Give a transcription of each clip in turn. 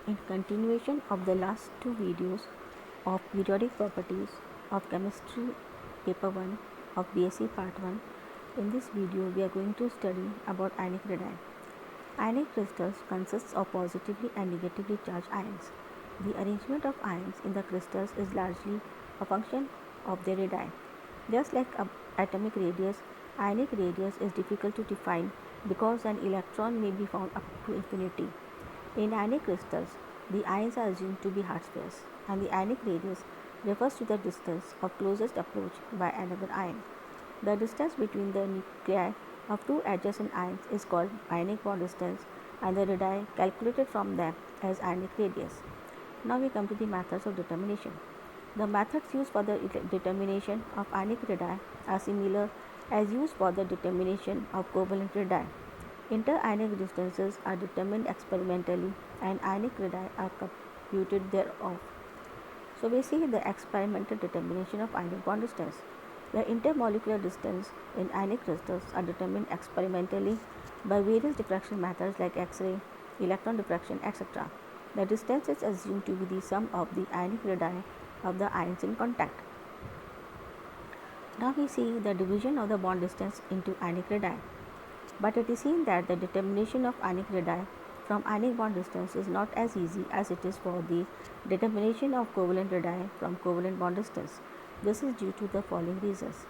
In continuation of the last two videos of periodic properties of chemistry paper 1 of BSc part 1, in this video we are going to study about ionic radii. Ionic crystals consists of positively and negatively charged ions. The arrangement of ions in the crystals is largely a function of their radii. Just like atomic radius, ionic radius is difficult to define because an electron may be found up to infinity. In ionic crystals, the ions are assumed to be hard spheres, and the ionic radius refers to the distance of closest approach by another ion. The distance between the nuclei of two adjacent ions is called ionic bond distance, and the radii calculated from them as ionic radius. Now we come to the methods of determination. The methods used for the determination of ionic radii are similar as used for the determination of covalent radii. Inter-ionic distances are determined experimentally and ionic radii are computed thereof. So we see the experimental determination of ionic bond distance. The intermolecular distance in ionic crystals are determined experimentally by various diffraction methods like X-ray, electron diffraction, etc. The distance is assumed to be the sum of the ionic radii of the ions in contact. Now we see the division of the bond distance into ionic radii. But it is seen that the determination of ionic radii from ionic bond distance is not as easy as it is for the determination of covalent radii from covalent bond distance. This is due to the following reasons.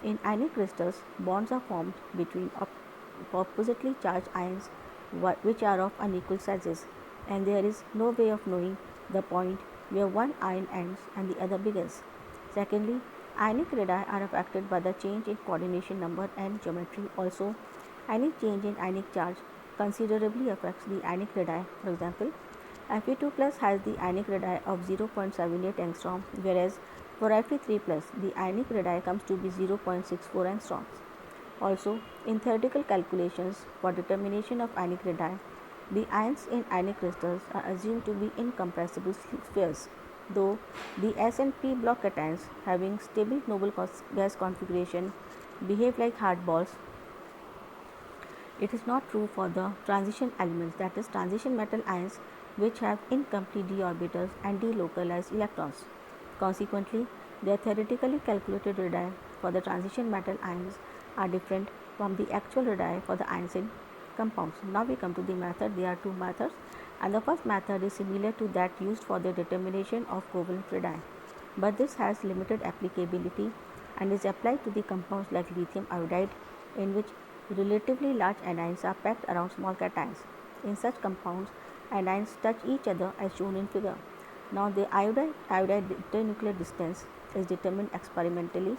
In ionic crystals, bonds are formed between oppositely charged ions which are of unequal sizes, and there is no way of knowing the point where one ion ends and the other begins. Secondly, ionic radii are affected by the change in coordination number and geometry. Also, any change in ionic charge considerably affects the ionic radii. For example, Fe2 plus has the ionic radii of 0.78 angstrom, whereas for Fe3 plus the ionic radii comes to be 0.64 angstroms. Also, in theoretical calculations for determination of ionic radii, the ions in ionic crystals are assumed to be incompressible spheres, though the S and P block cations having stable noble gas configuration behave like hard balls. It is not true for the transition elements, that is transition metal ions, which have incomplete d orbitals and delocalized electrons. Consequently, their theoretically calculated radii for the transition metal ions are different from the actual radii for the ions in compounds. Now we come to the method. There are two methods, and the first method is similar to that used for the determination of covalent radii, but this has limited applicability and is applied to the compounds like lithium iodide, in which relatively large anions are packed around small cations. In such compounds, anions touch each other as shown in figure. Now the iodide internuclear distance is determined experimentally.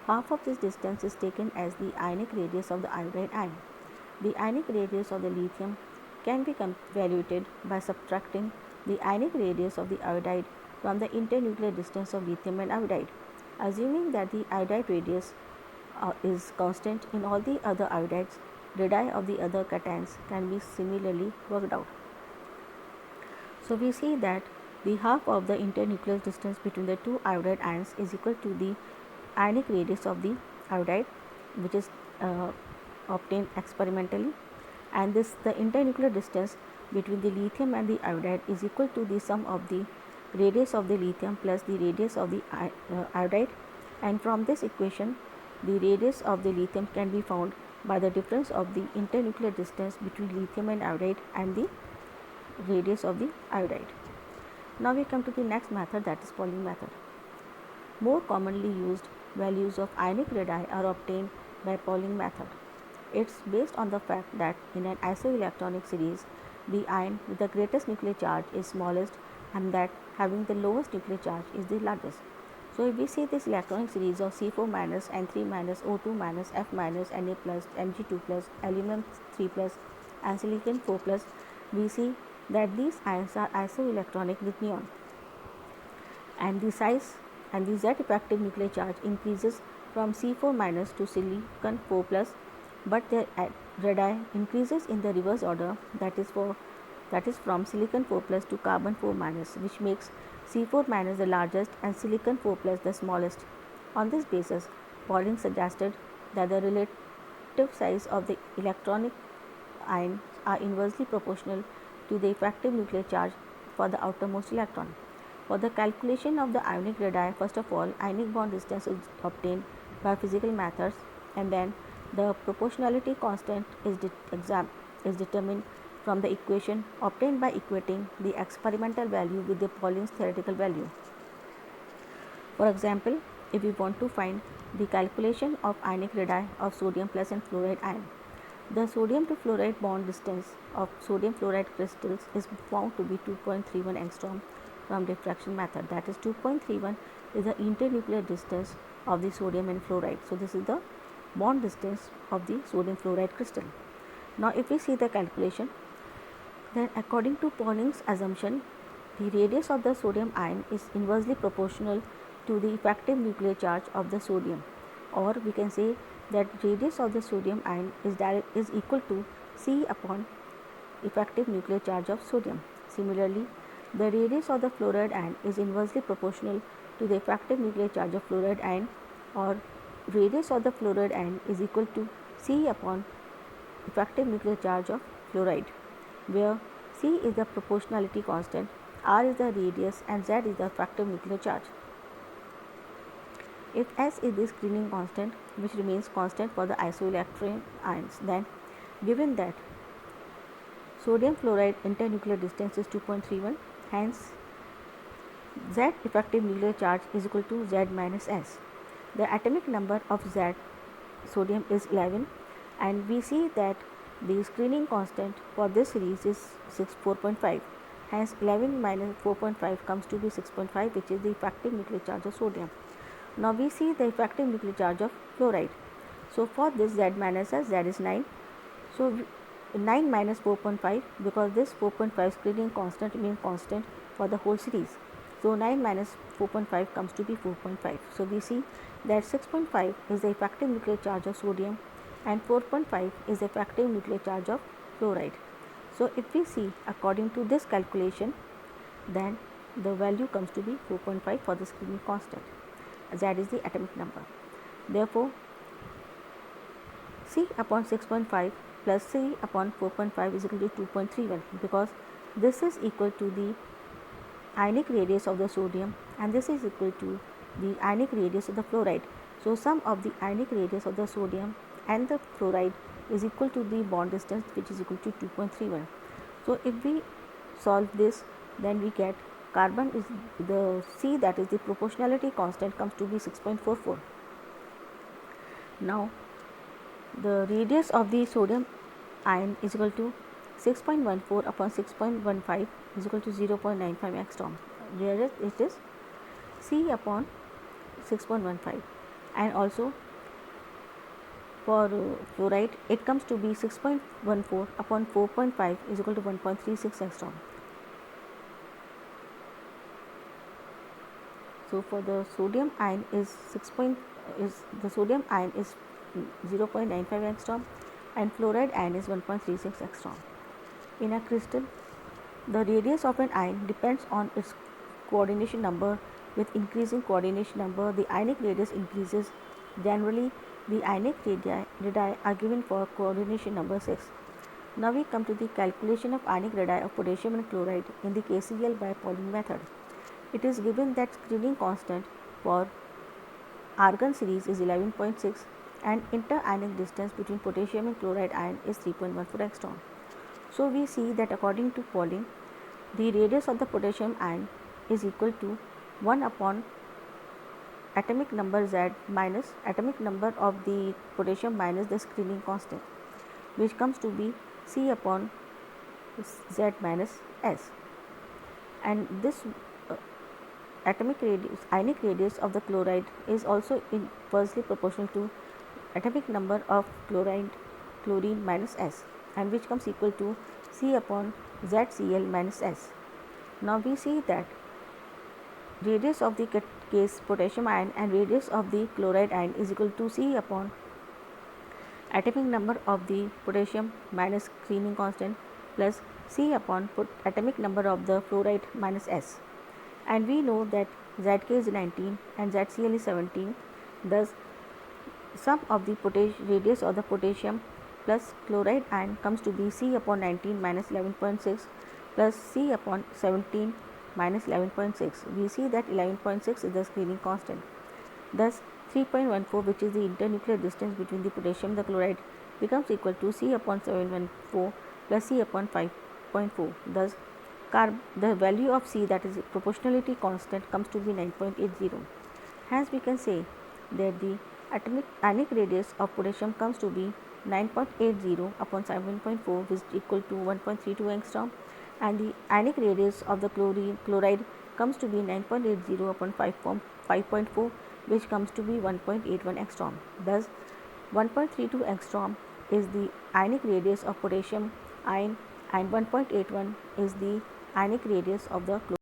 Half of this distance is taken as the ionic radius of the iodide ion. The ionic radius of the lithium can be evaluated by subtracting the ionic radius of the iodide from the internuclear distance of lithium and iodide. Assuming that the iodide radius is constant in all the other iodides, radii of the other cations can be similarly worked out. So we see that the half of the internuclear distance between the two iodide ions is equal to the ionic radius of the iodide, which is obtained experimentally, and the internuclear distance between the lithium and the iodide is equal to the sum of the radius of the lithium plus the radius of the iodide, and from this equation the radius of the lithium can be found by the difference of the internuclear distance between lithium and iodide and the radius of the iodide. Now we come to the next method, that is Pauling method. More commonly used values of ionic radii are obtained by Pauling method. It's based on the fact that in an isoelectronic series, the ion with the greatest nuclear charge is smallest and that having the lowest nuclear charge is the largest. So if we see this electronic series of C4 minus, N3 minus, O2 minus, F minus, Na plus, Mg2 plus, aluminum 3 plus and silicon 4 plus, we see that these ions are isoelectronic with neon, and the size and the Z effective nuclear charge increases from C4 minus to silicon 4 plus, but their radii increases in the reverse order, that is from silicon 4 plus to carbon 4 minus, which makes C4 minus the largest and silicon 4 plus the smallest. On this basis, Pauling suggested that the relative size of the electronic ions are inversely proportional to the effective nuclear charge for the outermost electron. For the calculation of the ionic radii, first of all, ionic bond distance is obtained by physical methods, and then the proportionality constant is determined from the equation obtained by equating the experimental value with the Pauline's theoretical value. For example, if we want to find the calculation of ionic radii of sodium plus and fluoride ion, the sodium to fluoride bond distance of sodium fluoride crystals is found to be 2.31 angstrom from diffraction method. That is 2.31 is the internuclear distance of the sodium and fluoride. So this is the bond distance of the sodium fluoride crystal. Now if we see the calculation, then according to Pauline's assumption, the radius of the sodium ion is inversely proportional to the effective nuclear charge of the sodium, or we can say that radius of the sodium ion is equal to C upon effective nuclear charge of sodium. Similarly, the radius of the fluoride ion is inversely proportional to the effective nuclear charge of fluoride ion, or radius of the fluoride ion is equal to C upon effective nuclear charge of fluoride, where C is the proportionality constant, R is the radius, and Z is the effective nuclear charge. If S is the screening constant, which remains constant for the isoelectron ions, then given that sodium fluoride internuclear distance is 2.31, hence Z effective nuclear charge is equal to Z minus S. The atomic number of Z sodium is 11, and we see that the screening constant for this series is 4.5. Hence 11 minus 4.5 comes to be 6.5, which is the effective nuclear charge of sodium. Now we see the effective nuclear charge of fluoride. So for this Z minus S, Z is 9. So 9 minus 4.5, because this 4.5 screening constant remains constant for the whole series. So 9 minus 4.5 comes to be 4.5. So we see that 6.5 is the effective nuclear charge of sodium and 4.5 is the effective nuclear charge of fluoride. So if we see according to this calculation, then the value comes to be 4.5 for the screening constant. Z is the atomic number. Therefore, C upon 6.5 plus C upon 4.5 is equal to 2.31, because this is equal to the ionic radius of the sodium and this is equal to the ionic radius of the fluoride. So sum of the ionic radius of the sodium and the fluoride is equal to the bond distance, which is equal to 2.31. So if we solve this, then we get carbon is the C, that is the proportionality constant, comes to be 6.44. Now the radius of the sodium ion is equal to 6.14 upon 6.15 is equal to 0.95 angstrom, whereas it is C upon 6.15, and also for fluoride it comes to be 6.14 upon 4.5 is equal to 1.36 angstrom. So for the sodium ion is the sodium ion is 0.95 angstrom and fluoride ion is 1.36 angstrom. In a crystal, the radius of an ion depends on its coordination number. With increasing coordination number, the ionic radius increases. Generally, the ionic radii are given for coordination number 6. Now we come to the calculation of ionic radii of potassium and chloride in the KCl by Pauling method. It is given that screening constant for argon series is 11.6 and interionic distance between potassium and chloride ion is 3.14 angstrom. So we see that according to Pauling, the radius of the potassium ion is equal to 1 upon atomic number Z minus atomic number of the potassium minus the screening constant, which comes to be C upon Z minus S. And this ionic radius of the chloride is also inversely proportional to atomic number of chlorine minus S, and which comes equal to C upon ZCl minus S. Now we see that radius of the case potassium ion and radius of the chloride ion is equal to C upon atomic number of the potassium minus screening constant plus C upon atomic number of the fluoride minus S. And we know that Zk is 19 and ZCl is 17. Thus, sum of the radius of the potassium plus chloride ion comes to be C upon 19 minus 11.6, plus C upon 17 minus 11.6. We see that 11.6 is the screening constant. Thus, 3.14, which is the internuclear distance between the potassium and the chloride, becomes equal to C upon 714 plus C upon 5.4. Thus, the value of C, that is proportionality constant, comes to be 9.80. Hence, we can say that the atomic ionic radius of potassium comes to be 9.80 upon 7.4, which is equal to 1.32 angstrom, and the ionic radius of the chloride comes to be 9.80 upon 5.4, which comes to be 1.81 angstrom. Thus, 1.32 angstrom is the ionic radius of potassium ion, and 1.81 is the ionic radius of the chloride.